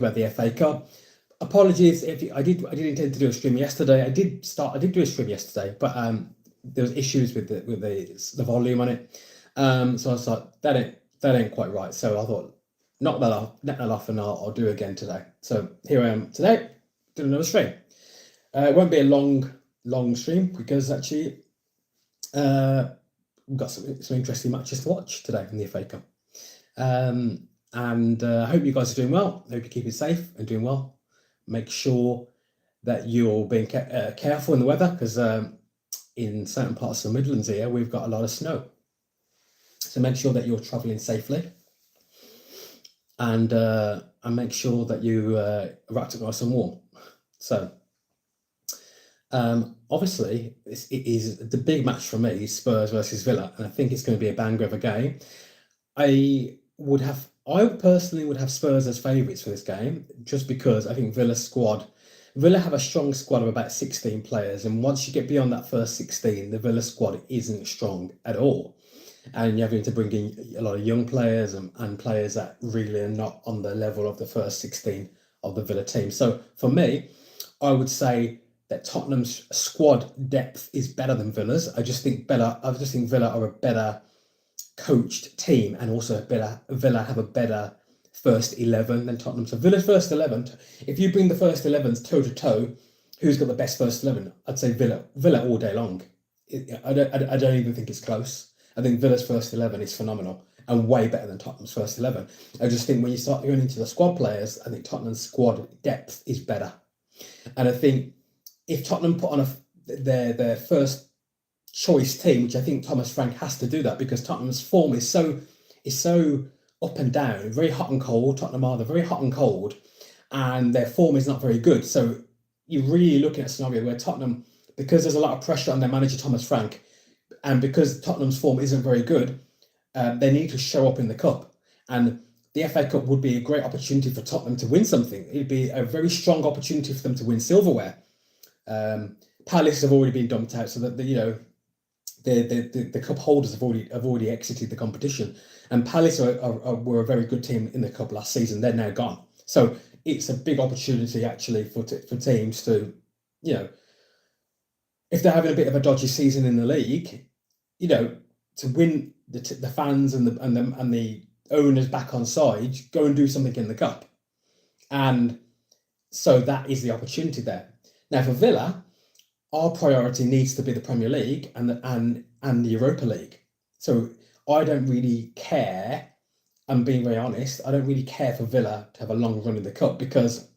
about the FA Cup. Apologies if I did intend to do a stream yesterday. I did do a stream yesterday, but there was issues with the volume on it. So I was like, that ain't quite right. So I thought, knock that off, and I'll do it again today. So here I am today, doing another stream. It won't be a long stream because actually we've got some interesting matches to watch today in the FA Cup. And I hope you guys are doing well. I hope you're keeping safe and doing well. Make sure that you're being careful in the weather, because in certain parts of the Midlands here, we've got a lot of snow. So make sure that you're travelling safely, and make sure that you wrapped up nice and warm. So obviously, it is the big match for me, Spurs versus Villa, and I think it's going to be a banger of a game. I personally would have Spurs as favourites for this game, just because I think Villa have a strong squad of about 16 players, and once you get beyond that first 16, the Villa squad isn't strong at all. And you're having to bring in a lot of young players and players that really are not on the level of the first 16 of the Villa team. So for me, I would say that Tottenham's squad depth is better than Villa's. I just think Villa are a better coached team, and also Villa have a better first 11 than Tottenham. So Villa's first 11, if you bring the first 11s toe to toe, who's got the best first 11? I'd say Villa all day long. I don't even think it's close. I think Villa's first 11 is phenomenal and way better than Tottenham's first 11. I just think when you start going into the squad players, I think Tottenham's squad depth is better. And I think if Tottenham put on their first choice team, which I think Thomas Frank has to do that, because Tottenham's form is so up and down, very hot and cold. Tottenham are very hot and cold, and their form is not very good. So you're really looking at a scenario where Tottenham, because there's a lot of pressure on their manager Thomas Frank, and because Tottenham's form isn't very good, they need to show up in the cup. And the FA Cup would be a great opportunity for Tottenham to win something. It'd be a very strong opportunity for them to win silverware. Palace have already been dumped out, so that the cup holders have already exited the competition. And Palace were a very good team in the cup last season. They're now gone. So it's a big opportunity actually for teams to, if they're having a bit of a dodgy season in the league, to win the fans and the owners back on side, go and do something in the cup. And so that is the opportunity there. Now for Villa, our priority needs to be the Premier League and the Europa League. So I don't really care, I'm being very honest, I don't really care for Villa to have a long run in the cup, because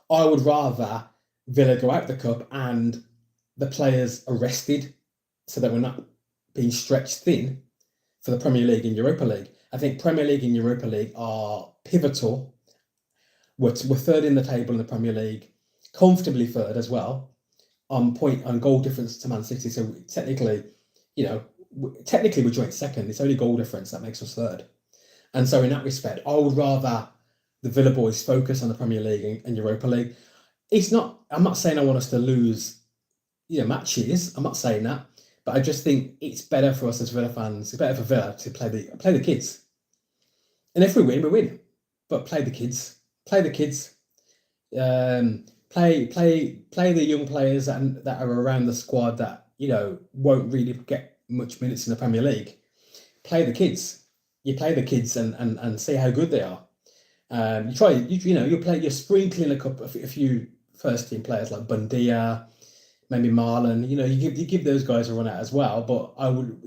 I would rather Villa go out the cup and the players are rested, so that we're not being stretched thin for the Premier League and Europa League. I think Premier League and Europa League are pivotal. We're third in the table in the Premier League, comfortably third as well, on goal difference to Man City. So technically we're joint second. It's only goal difference that makes us third. And so in that respect, I would rather the Villa boys focus on the Premier League and Europa League. I'm not saying I want us to lose matches. I'm not saying that. But I just think it's better for us as Villa fans. It's better for Villa to play the kids. And if we win, we win. But play the kids. Play the kids. Play the young players that are around the squad that won't really get much minutes in the Premier League. Play the kids. You play the kids and see how good they are. You're sprinkling a few first team players like Bundia, maybe Marlon. You give those guys a run out as well. But I would,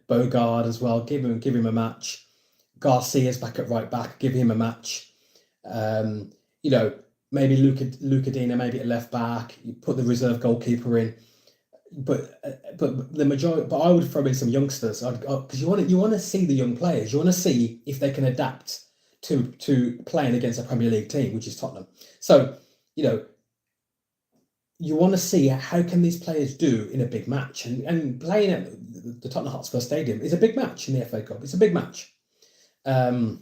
Bogard as well. Give him a match. Garcia's back at right back. Give him a match. Maybe Luca Dina, maybe at left back. You put the reserve goalkeeper in, but the majority. But I would throw in some youngsters, because you want to see the young players. You want to see if they can adapt to playing against a Premier League team, which is Tottenham. So you want to see how can these players do in a big match, and playing at the Tottenham Hotspur Stadium is a big match in the FA Cup. It's a big match. Done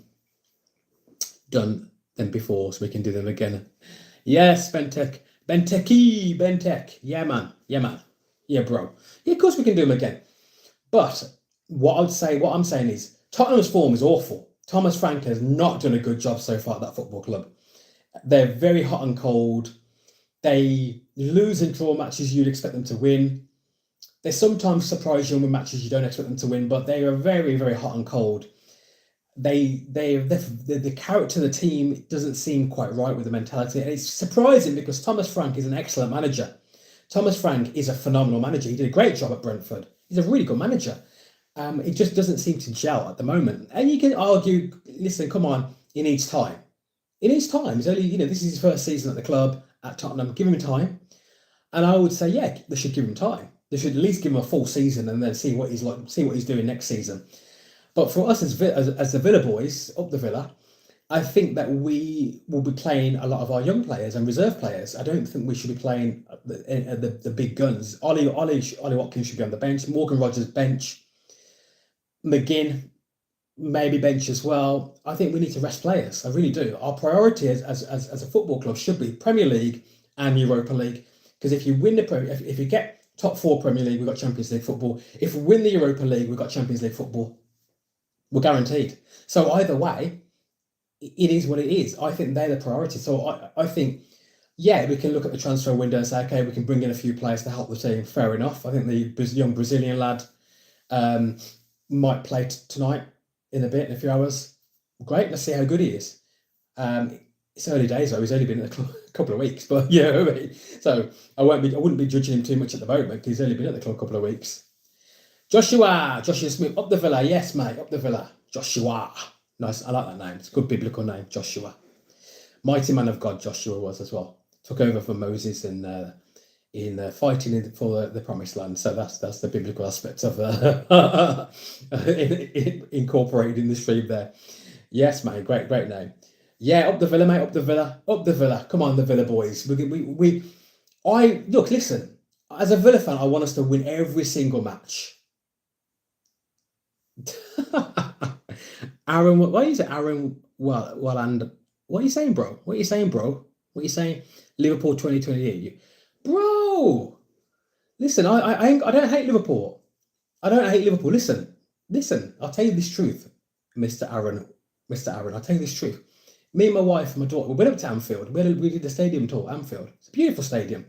them before, so we can do them again. Yes, Bentek. Yeah, man. Yeah, bro. Yeah, of course we can do them again. But what I'm saying is Tottenham's form is awful. Thomas Frank has not done a good job so far at that football club. They're very hot and cold. They lose and draw matches you'd expect them to win. They sometimes surprise you with matches you don't expect them to win, but they are very, very hot and cold. The character of the team doesn't seem quite right with the mentality, and it's surprising because Thomas Frank is an excellent manager. Thomas Frank is a phenomenal manager. He did a great job at Brentford. He's a really good manager. It just doesn't seem to gel at the moment. And you can argue, listen, come on, he needs time. He needs time. He's only, this is his first season at the club at Tottenham. Give him time. And I would say, yeah, they should give him time. They should at least give him a full season and then see what he's like, see what he's doing next season. But for us as the Villa boys, up the Villa, I think that we will be playing a lot of our young players and reserve players. I don't think we should be playing the big guns. Ollie Watkins should be on the bench. Morgan Rogers bench. McGinn maybe bench as well. I think we need to rest players. I really do. Our priority as a football club should be Premier League and Europa League. Because if you win if you get top 4 Premier League, we've got Champions League football. If we win the Europa League, we've got Champions League football. We're guaranteed. So either way, it is what it is. I think they're the priority. So I think, yeah, we can look at the transfer window and say, okay, we can bring in a few players to help the team. Fair enough. I think the young Brazilian lad might play tonight in a few hours. Great. Let's see how good he is. It's early days though. He's only been in the club a couple of weeks, but yeah. So I wouldn't be judging him too much at the moment because he's only been at the club a couple of weeks. Joshua Smith, up the Villa. Yes, mate, up the Villa. Joshua. Nice. I like that name. It's a good biblical name, Joshua. Mighty man of God, Joshua was as well. Took over for Moses in fighting for the promised land. So that's the biblical aspect of incorporated in the stream there. Yes, mate. Great name. Yeah, up the Villa, mate. Up the Villa. Up the Villa. Come on, the Villa boys. Listen. As a Villa fan, I want us to win every single match. Aaron, why is it Aaron? Well, and what are you saying, bro? What are you saying, bro? What are you saying? Liverpool 2028, bro. Listen, I don't hate Liverpool. I don't hate Liverpool. Listen. I'll tell you this truth, Mr. Aaron. I'll tell you this truth. Me and my wife and my daughter, we went up to Anfield. We did the stadium tour, Anfield. It's a beautiful stadium.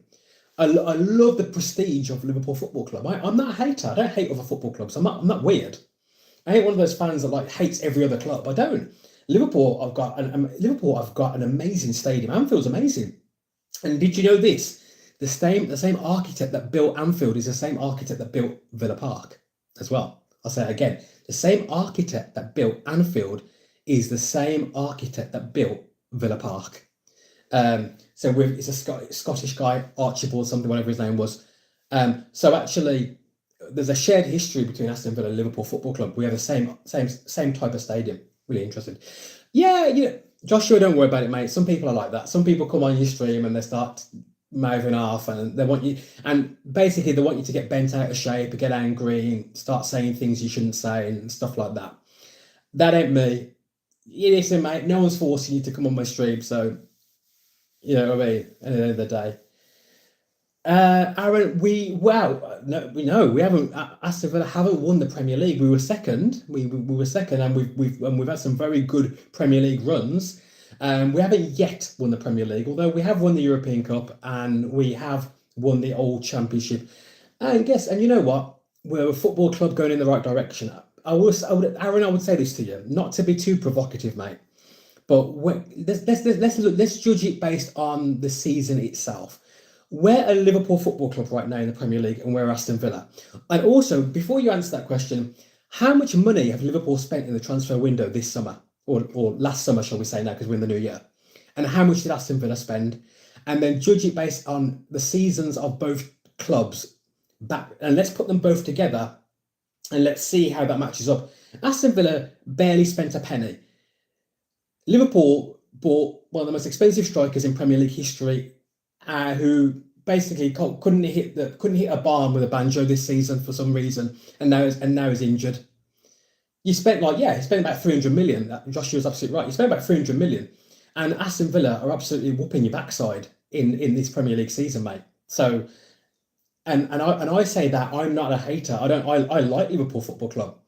I love the prestige of Liverpool Football Club. I'm not a hater. I don't hate other football clubs. I'm not weird. I ain't one of those fans that like hates every other club. I don't. Liverpool, I've got an amazing stadium. Anfield's amazing. And did you know this? The same architect that built Anfield is the same architect that built Villa Park as well. I'll say it again. The same architect that built Anfield is the same architect that built Villa Park. So it's a Scottish guy, Archibald something, whatever his name was. So actually, there's a shared history between Aston Villa and Liverpool Football Club. We have the same type of stadium. Really interesting. Yeah, Joshua, don't worry about it, mate. Some people are like that. Some people come on your stream and they start mouthing off, and they want you to get bent out of shape, get angry, and start saying things you shouldn't say and stuff like that. That ain't me. Listen, mate, no one's forcing you to come on my stream, so you know what I mean. At the end of the day, Aaron, we haven't. Aston Villa haven't won the Premier League. We were second. We were second, and we've had some very good Premier League runs. We haven't yet won the Premier League, although we have won the European Cup and we have won the old Championship. And you know what? We're a football club going in the right direction. Aaron, I would say this to you, not to be too provocative, mate, but let's judge it based on the season itself. We're a Liverpool Football Club right now in the Premier League, and we're Aston Villa. And also, before you answer that question, how much money have Liverpool spent in the transfer window this summer, or last summer, shall we say now, because we're in the new year? And how much did Aston Villa spend? And then judge it based on the seasons of both clubs back, and let's put them both together, and let's see how that matches up. Aston Villa barely spent a penny. Liverpool bought one of the most expensive strikers in Premier League history, who basically couldn't hit a barn with a banjo this season for some reason, and now is injured. He spent about 300 million. Joshua's absolutely right. You spent about 300 million, and Aston Villa are absolutely whooping your backside in this Premier League season, mate. So, and I say that I'm not a hater. I like Liverpool Football Club.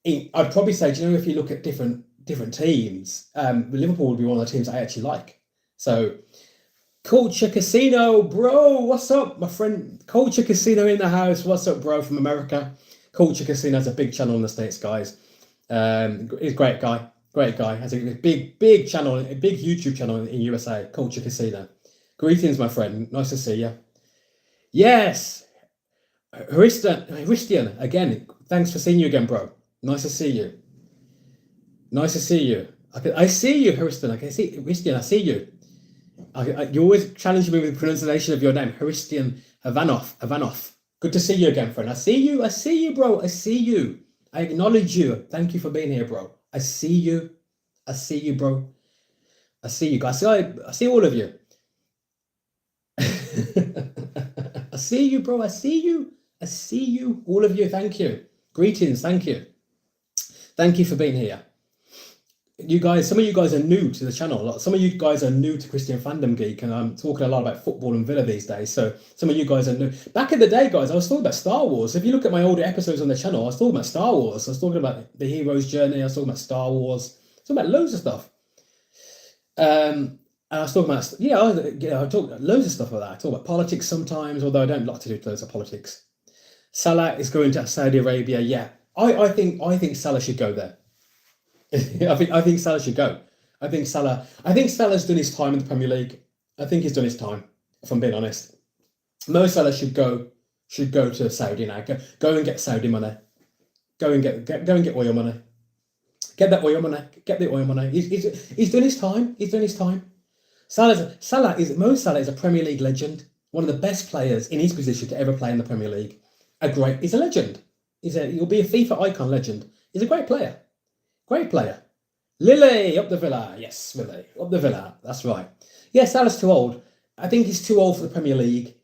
I'd probably say, if you look at different teams, Liverpool would be one of the teams I actually like. So Culture Casino, bro, what's up, my friend? Culture Casino in the house. What's up, bro, from America? Culture Casino has a big channel in the States, guys. He's a great guy. Great guy. Has a big channel, a big YouTube channel in USA, Culture Casino. Greetings, my friend. Nice to see you. Yes, Hristian, again, thanks for seeing you again, bro. Nice to see you. Nice to see you. I see you, Hristian. I can see Hristian. I see you. You always challenge me with the pronunciation of your name, Hristian Havanov. Good to see you again, friend. I see you. I see you, bro. I see you. I acknowledge you. Thank you for being here, bro. I see you. I see you, bro. I see you guys. I see all of you. I see you, bro. I see you. I see you. All of you. Thank you. Greetings. Thank you. Thank you for being here. You guys, some of you guys are new to the channel. Some of you guys are new to Christian Fandom Geek, and I'm talking a lot about football and Villa these days. So some of you guys are new. Back in the day, guys, I was talking about Star Wars. If you look at my older episodes on the channel, I was talking about Star Wars. I was talking about the hero's journey. I was talking about Star Wars. I was talking about loads of stuff. And I was talking about, I talk about loads of stuff like that. I talk about politics sometimes, although I don't like to do loads of politics. Salah is going to Saudi Arabia. Yeah, I think Salah should go there. I think Salah should go. I think Salah's done his time in the Premier League. I think he's done his time, if I'm being honest. Mo Salah should go to Saudi now. Go and get Saudi money. Go and get oil money. Get that oil money. Get the oil money. He's done his time. He's done his time. Mo Salah is a Premier League legend. One of the best players in his position to ever play in the Premier League. He's a legend. He'll be a FIFA icon legend. He's a great player. Great player. Lily, up the Villa. Yes, Lily, up the Villa. That's right. Yeah, Salah's too old. I think he's too old for the Premier League.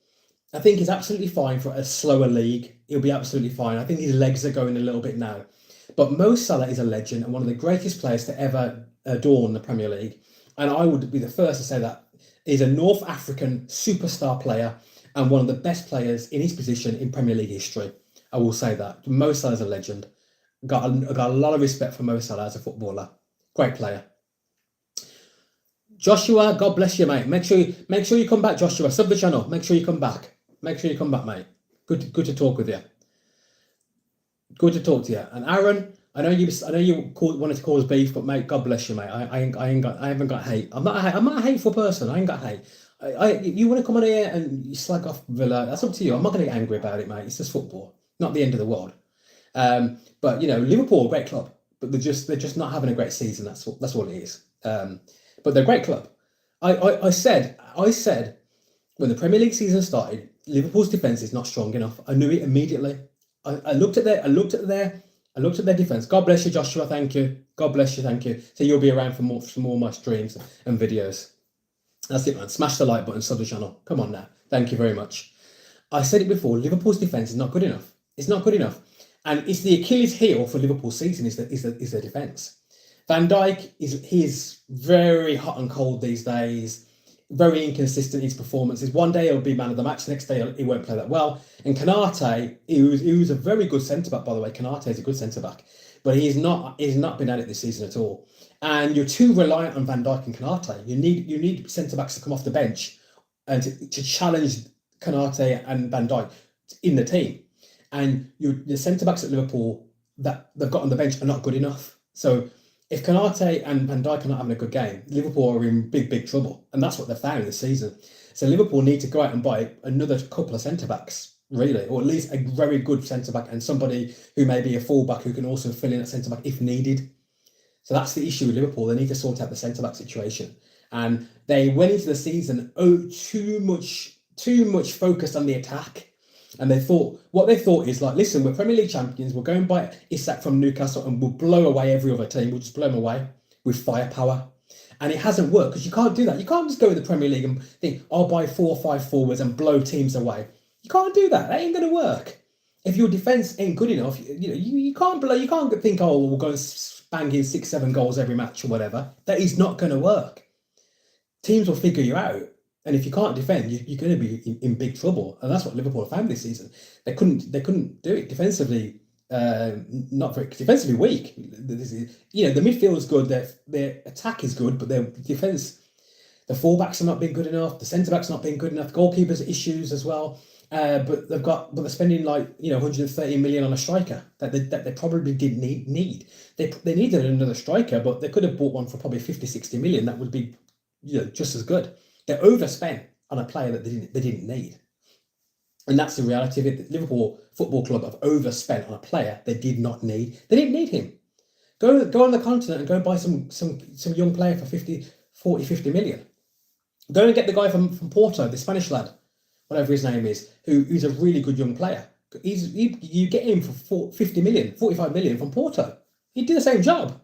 I think he's absolutely fine for a slower league. He'll be absolutely fine. I think his legs are going a little bit now. But Mo Salah is a legend and one of the greatest players to ever adorn the Premier League. And I would be the first to say that he's a North African superstar player and one of the best players in his position in Premier League history. I will say that. Mo Salah's a legend. Got a lot of respect for Mo Salah as a footballer. Great player. Joshua, God bless you, mate. Make sure you come back, Joshua. Sub the channel. Make sure you come back. Make sure you come back, mate. Good to talk with you. Good to talk to you. And Aaron, I know you wanted to cause beef, but mate, God bless you, mate. I haven't got hate. I'm not a hateful person. I ain't got hate. You want to come on here and you slag off Villa? That's up to you. I'm not going to get angry about it, mate. It's just football. Not the end of the world. But Liverpool, great club, but they're just not having a great season. That's all it is. But they're a great club. I said when the Premier League season started, Liverpool's defense is not strong enough. I knew it immediately. I looked at their defense. God bless you, Joshua. Thank you. God bless you. Thank you. So you'll be around for more of my streams and videos. That's it, man. Smash the like button, sub the channel. Come on now. Thank you very much. I said it before. Liverpool's defense is not good enough. It's not good enough. And it's the Achilles heel for Liverpool's season is their defence. Van Dijk is very hot and cold these days, very inconsistent in his performances. One day he'll be man of the match, the next day he won't play that well. And Konate, he was a very good centre back, by the way. Konate is a good centre back, but he's not been at it this season at all. And you're too reliant on Van Dijk and Konate. You need centre backs to come off the bench and to challenge Konate and Van Dijk in the team. And the centre-backs at Liverpool that they've got on the bench are not good enough. So if Konate and Van Dijk are not having a good game, Liverpool are in big trouble. And that's what they've found this season. So Liverpool need to go out and buy another couple of centre-backs, really, or at least a very good centre-back and somebody who may be a full-back who can also fill in at centre-back if needed. So that's the issue with Liverpool. They need to sort out the centre-back situation. And they went into the season too much focused on the attack. And what they thought is like, listen, we're Premier League champions. We'll go and buy Isak from Newcastle and we'll blow away every other team. We'll just blow them away with firepower. And it hasn't worked because you can't do that. You can't just go in the Premier League and think, I'll buy 4 or 5 forwards and blow teams away. You can't do that. That ain't going to work. If your defence ain't good enough, you can't think, oh, we'll go and bang in 6-7 goals every match or whatever. That is not going to work. Teams will figure you out. And if you can't defend, you're going to be in big trouble. And that's what Liverpool found this season. They couldn't do it defensively. Not very defensively weak. The midfield is good. Their attack is good, but their defense The fullbacks have not been good enough. The centre backs not been good enough. Goalkeepers issues as well. But they're spending 130 million on a striker that they probably didn't need. They needed another striker, but they could have bought one for probably 50, 60 million. That would be just as good. They overspent on a player that they didn't need. And that's the reality of it. The Liverpool Football Club have overspent on a player they did not need. They didn't need him. Go on the continent and go and buy some young player for 50 million. Go and get the guy from Porto, the Spanish lad, whatever his name is, who's a really good young player. You get him for 50 million, 45 million from Porto. He'd do the same job.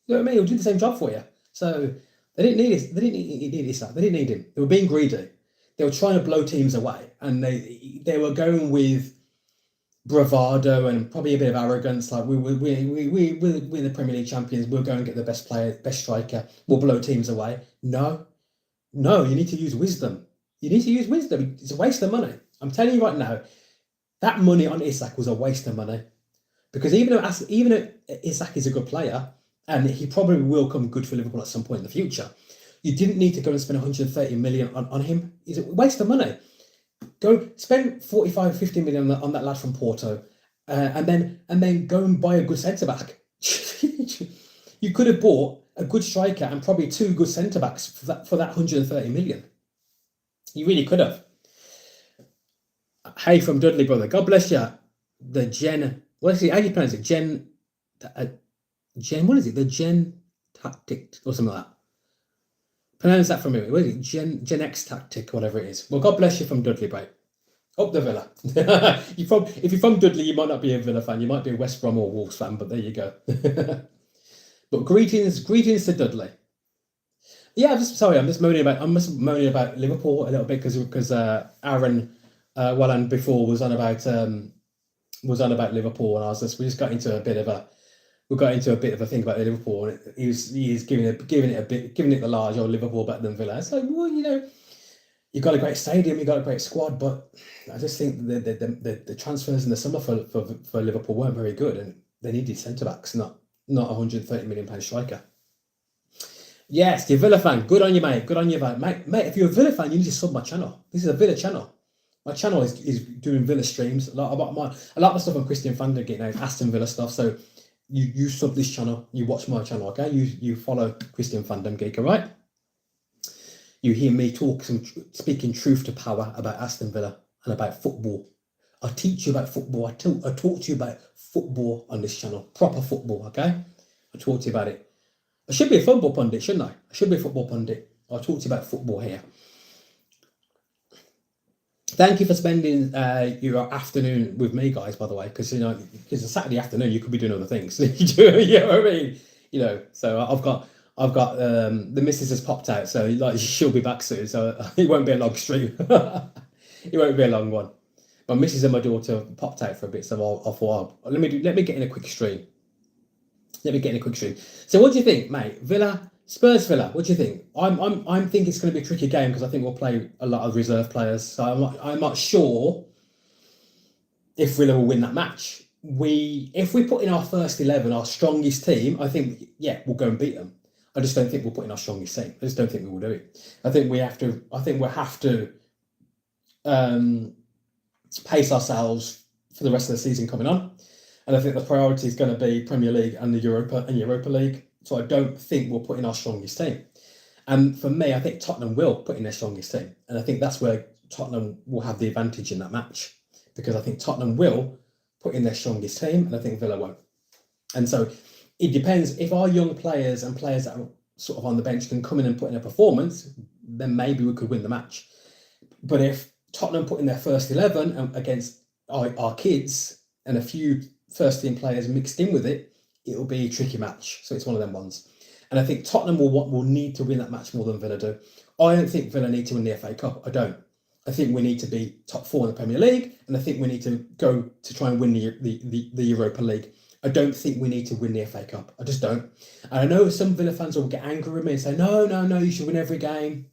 You know what I mean? He'll do the same job for you. So they didn't need this. They didn't need him. They were being greedy. They were trying to blow teams away, and they were going with bravado and probably a bit of arrogance. Like we're the Premier League champions. We'll go and get the best player, best striker. We'll blow teams away. No, you need to use wisdom. You need to use wisdom. It's a waste of money. I'm telling you right now, that money on Isak was a waste of money, because even though Isak is a good player and he probably will come good for Liverpool at some point in the future, you didn't need to go and spend 130 million on him. It's a waste of money. Go spend 45, 50 million on that lad from Porto, and then go and buy a good centre back. You could have bought a good striker and probably two good centre backs for that 130 million. You really could have. Hey from Dudley, brother. God bless you. The Gen. What is it? How do you pronounce it? Gen. What is it? The Gen tactic or something like that. Pronounce that for me. What is it? Gen X tactic, whatever it is. Well, God bless you from Dudley, mate. Up the Villa. If you're from Dudley, you might not be a Villa fan. You might be a West Brom or Wolves fan, but there you go. But greetings to Dudley. Yeah, I'm just moaning about Liverpool a little bit because Aaron, and before was on about Liverpool, and we got into a bit of a thing about Liverpool, and he is giving it the large, Liverpool better than Villa. It's like, well, you've got a great stadium, you've got a great squad, but I just think the transfers in the summer for Liverpool weren't very good, and they needed centre backs, not a £130 million striker. Yes, you're a Villa fan. Good on you, mate. Good on you, mate. Mate, if you're a Villa fan, you need to sub my channel. This is a Villa channel. My channel is doing Villa streams. A lot of the stuff on Christian Fandom getting out Aston Villa stuff. So you sub this channel, you watch my channel, okay? You follow Christian Fandom Geek, all right? You hear me speaking truth to power about Aston Villa and about football. I teach you about football. I talk to you about football on this channel. Proper football, okay? I talk to you about it. I should be a football pundit, shouldn't I? I should be a football pundit. I'll talk to you about football here. Thank you for spending your afternoon with me, guys, by the way, because it's a Saturday afternoon, you could be doing other things. You know what I mean? So I've got the missus has popped out, so she'll be back soon, so it won't be a long stream. It won't be a long one. My missus and my daughter popped out for a bit, so I thought, let me get in a quick stream. So what do you think, mate? Spurs Villa, what do you think? I'm thinking it's going to be a tricky game because I think we'll play a lot of reserve players. So I'm not sure if Villa will win that match. If we put in our first 11, our strongest team, I think we'll go and beat them. I just don't think we'll put in our strongest team. I just don't think we will do it. I think we'll have to pace ourselves for the rest of the season coming on. And I think the priority is going to be Premier League and the Europa League. So I don't think we'll put in our strongest team. And for me, I think Tottenham will put in their strongest team. And I think that's where Tottenham will have the advantage in that match. Because I think Tottenham will put in their strongest team, and I think Villa won't. And so it depends. If our young players and players that are sort of on the bench can come in and put in a performance, then maybe we could win the match. But if Tottenham put in their first 11 against our kids and a few first-team players mixed in with it, it'll be a tricky match. So it's one of them ones. And I think Tottenham will need to win that match more than Villa do. I don't think Villa need to win the FA Cup. I don't. I think we need to be top 4 in the Premier League, and I think we need to go to try and win the Europa League. I don't think we need to win the FA Cup. I just don't. And I know some Villa fans will get angry with me and say, no, you should win every game.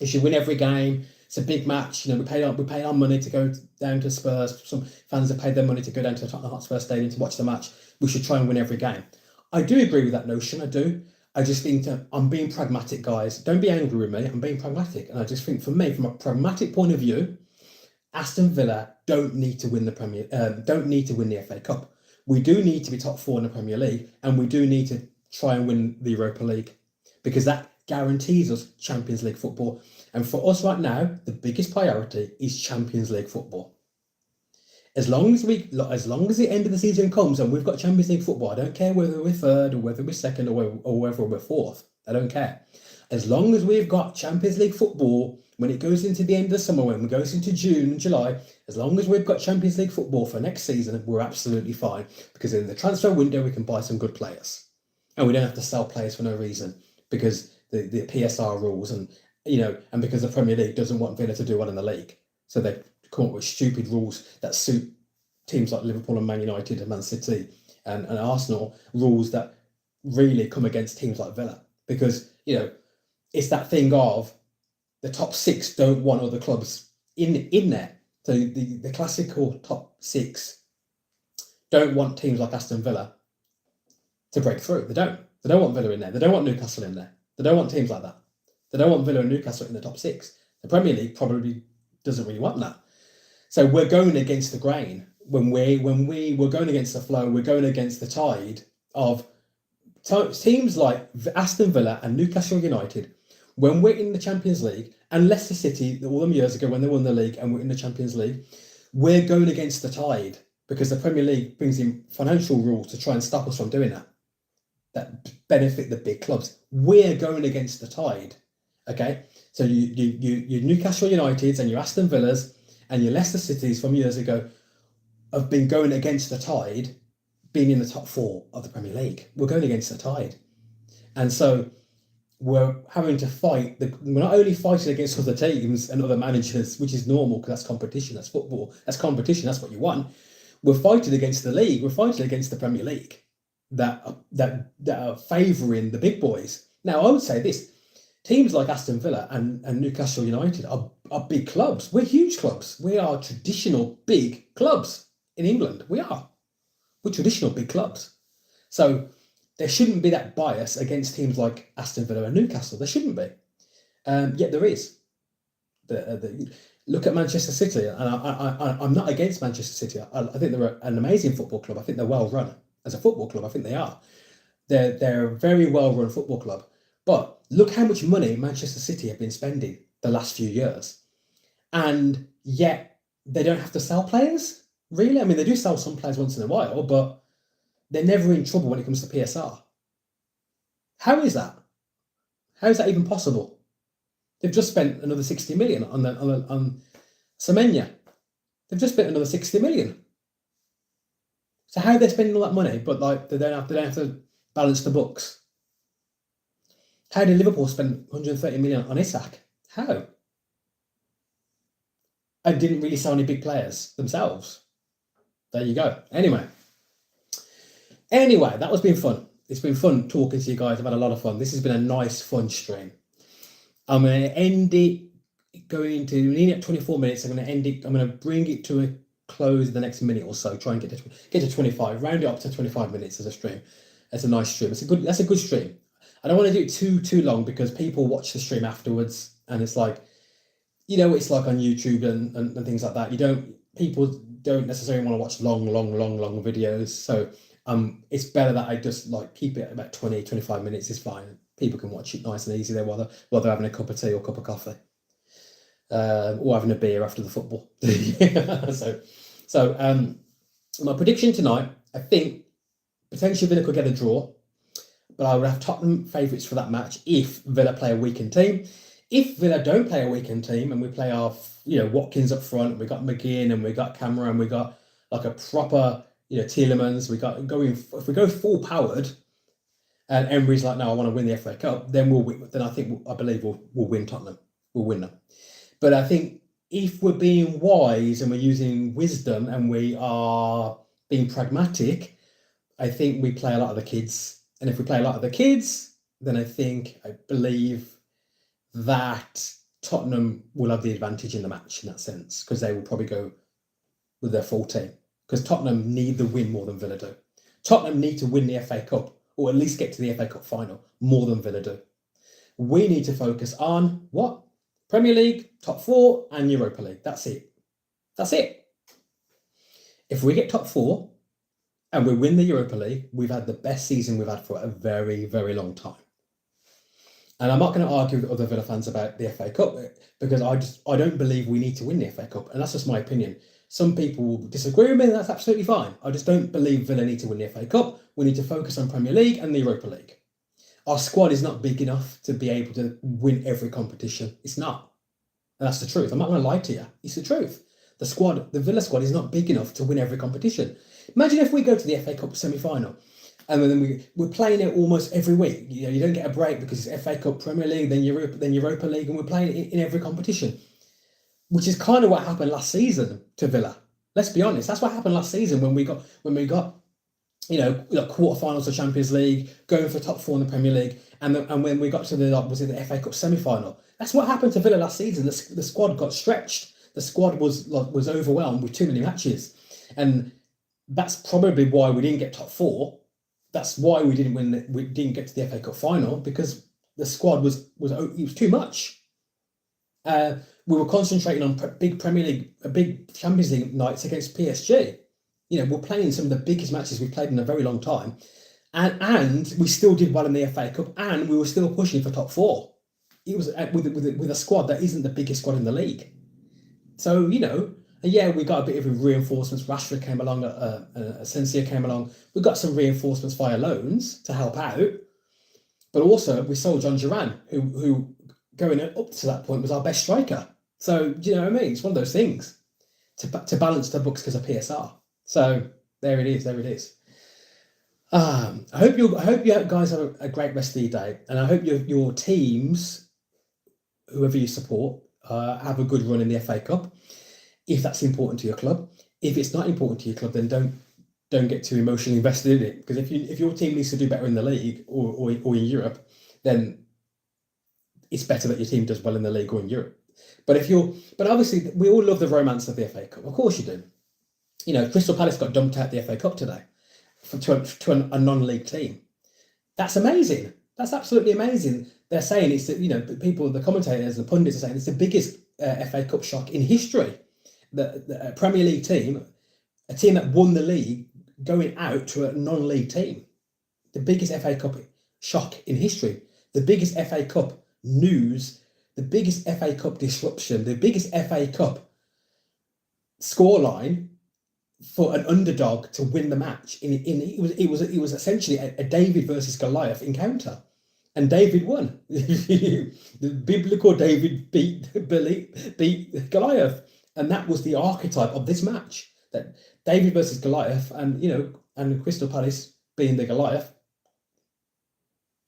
You should win every game. It's a big match. We pay our money to go down to Spurs. Some fans have paid their money to go down to Tottenham Hotspur Stadium to watch the match. We should try and win every game. I do agree with that notion. I do. I just think that I'm being pragmatic, guys. Don't be angry with me. I'm being pragmatic, and I just think, for me, from a pragmatic point of view, Aston Villa don't need to win don't need to win the FA Cup. We do need to be top four in the Premier League, and we do need to try and win the Europa League, because that guarantees us Champions League football. And for us right now, the biggest priority is Champions League football. As long as the end of the season comes and we've got Champions League football, I don't care whether we're third or whether we're second or whether we're fourth. I don't care. As long as we've got Champions League football, when it goes into the end of the summer, when it goes into June and July, as long as we've got Champions League football for next season, we're absolutely fine. Because in the transfer window, we can buy some good players. And we don't have to sell players for no reason, because the PSR rules and because the Premier League doesn't want Villa to do well in the league. So they come up with stupid rules that suit teams like Liverpool and Man United and Man City and Arsenal, rules that really come against teams like Villa, because it's that thing of the top six don't want other clubs in there. So the classical top six don't want teams like Aston Villa to break through. They don't want Villa in there. They don't want Newcastle in there. They don't want teams like that. They don't want Villa and Newcastle in the top six. The Premier League probably doesn't really want that. So we're going against the grain. When we're going against the flow, we're going against the tide of teams like Aston Villa and Newcastle United. When we're in the Champions League, and Leicester City, all them years ago when they won the league and we're in the Champions League, we're going against the tide, because the Premier League brings in financial rules to try and stop us from doing that benefit the big clubs. We're going against the tide. Okay, so you Newcastle Uniteds and your Aston Villas and your Leicester Cities from years ago have been going against the tide, being in the top four of the Premier League. We're going against the tide, and so we're having to fight. We're not only fighting against other teams and other managers, which is normal because that's competition, that's football, that's competition, that's what you want. We're fighting against the league. We're fighting against the Premier League that are favouring the big boys. Now, I would say this. Teams like Aston Villa and Newcastle United are big clubs. We're huge clubs. We are traditional big clubs in England. We're traditional big clubs. So there shouldn't be that bias against teams like Aston Villa and Newcastle. There shouldn't be. Yet there is. Look at Manchester City. And I'm not against Manchester City. I think they're an amazing football club. I think they're well run as a football club. I think they are. They're a very well run football club. But look how much money Manchester City have been spending the last few years. And yet they don't have to sell players, really. I mean, they do sell some players once in a while, but they're never in trouble when it comes to PSR. How is that? How is that even possible? They've just spent another 60 million on Semenya. They've just spent another 60 million. So how are they spending all that money, but they don't have to balance the books? How did Liverpool spend 130 million on Isak? How? And didn't really sell any big players themselves. There you go. Anyway, that has been fun. It's been fun talking to you guys. I've had a lot of fun. This has been a nice, fun stream. I'm going to end it going to nearly at 24 minutes. I'm going to end it. I'm going to bring it to a close in the next minute or so. Try and get to 25. Round it up to 25 minutes as a stream. That's a nice stream. That's a good stream. I don't want to do it too long, because people watch the stream afterwards, and it's like, it's like on YouTube and things like that. People don't necessarily want to watch long videos. So it's better that I just keep it about 20, 25 minutes is fine. People can watch it nice and easy there while they're having a cup of tea or a cup of coffee. Or having a beer after the football. So my prediction tonight, I think potentially Villa could get a draw. But I would have Tottenham favourites for that match if Villa play a weakened team. If Villa don't play a weakened team and we play our, Watkins up front, we got McGinn and we got Cameron, we got a proper, Tielemans, if we go full powered, and Emery's like, no, I want to win the FA Cup, then we'll win. Then I believe we'll win Tottenham. We'll win them. But I think if we're being wise and we're using wisdom and we are being pragmatic, I think we play a lot of the kids. And if we play a lot of the kids, then I believe that Tottenham will have the advantage in the match in that sense, because they will probably go with their full team. Because Tottenham need the win more than Villa do. Tottenham need to win the FA Cup, or at least get to the FA Cup final more than Villa do. We need to focus on what? Premier League, top 4, and Europa League. That's it. That's it. If we get top 4 and we win the Europa League, we've had the best season we've had for a very, very long time. And I'm not going to argue with other Villa fans about the FA Cup because I don't believe we need to win the FA Cup. And that's just my opinion. Some people will disagree with me, and that's absolutely fine. I just don't believe Villa need to win the FA Cup. We need to focus on Premier League and the Europa League. Our squad is not big enough to be able to win every competition. It's not. And that's the truth. I'm not going to lie to you. It's the truth. The Villa squad is not big enough to win every competition. Imagine if we go to the FA Cup semi-final and then we're playing it almost every week. You know, you don't get a break because it's FA Cup, Premier League, then Europa League, and we're playing it in every competition, which is kind of what happened last season to Villa. Let's be honest. That's what happened last season when we got quarterfinals of Champions League, going for top 4 in the Premier League, and when we got to the FA Cup semi-final. That's what happened to Villa last season. The squad got stretched. The squad was overwhelmed with too many matches, and that's probably why we didn't get top 4. That's why we didn't get to the FA Cup final, because the squad was too much. We were concentrating on big Premier League, big Champions League nights against PSG. You know, we're playing some of the biggest matches we've played in a very long time, and we still did well in the FA Cup, and we were still pushing for top 4. It was with a squad that isn't the biggest squad in the league. So, you know, yeah, we got a bit of reinforcements. Rashford came along, Asensio came along. We got some reinforcements via loans to help out. But also, we sold John Duran, who going up to that point was our best striker. So, do you know what I mean? It's one of those things to balance the books because of PSR. So, there it is. I hope you guys have a great rest of your day. And I hope your teams, whoever you support, have a good run in the FA Cup, if that's important to your club. If it's not important to your club, then don't get too emotionally invested in it. Because if your team needs to do better in the league or in Europe, then it's better that your team does well in the league or in Europe. But obviously we all love the romance of the FA Cup. Of course you do. You know, Crystal Palace got dumped out the FA Cup today to a non-league team. That's amazing. That's absolutely amazing. They're saying it's, you know, the commentators, the pundits are saying it's the biggest FA Cup shock in history. The Premier League team, a team that won the league, going out to a non-league team. The biggest FA Cup shock in history. The biggest FA Cup news. The biggest FA Cup disruption. The biggest FA Cup scoreline for an underdog to win the match. It was essentially a David versus Goliath encounter. And David won. The biblical David beat Goliath. And that was the archetype of this match. That David versus Goliath, and Crystal Palace being the Goliath,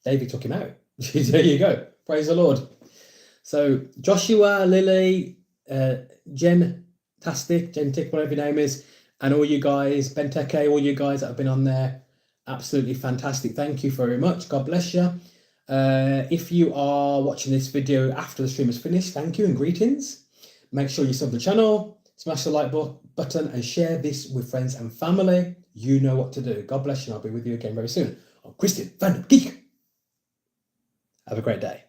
David took him out. There you go. Praise the Lord. So Joshua, Lily, Gentic, whatever your name is, and all you guys, Benteke, all you guys that have been on there, absolutely fantastic. Thank you very much. God bless you. If you are watching this video after the stream is finished, thank you and greetings. Make sure you sub the channel, smash the like button, and share this with friends and family. You know what to do. God bless you, and I'll be with you again very soon. I'm Christian Van Geek. Have a great day.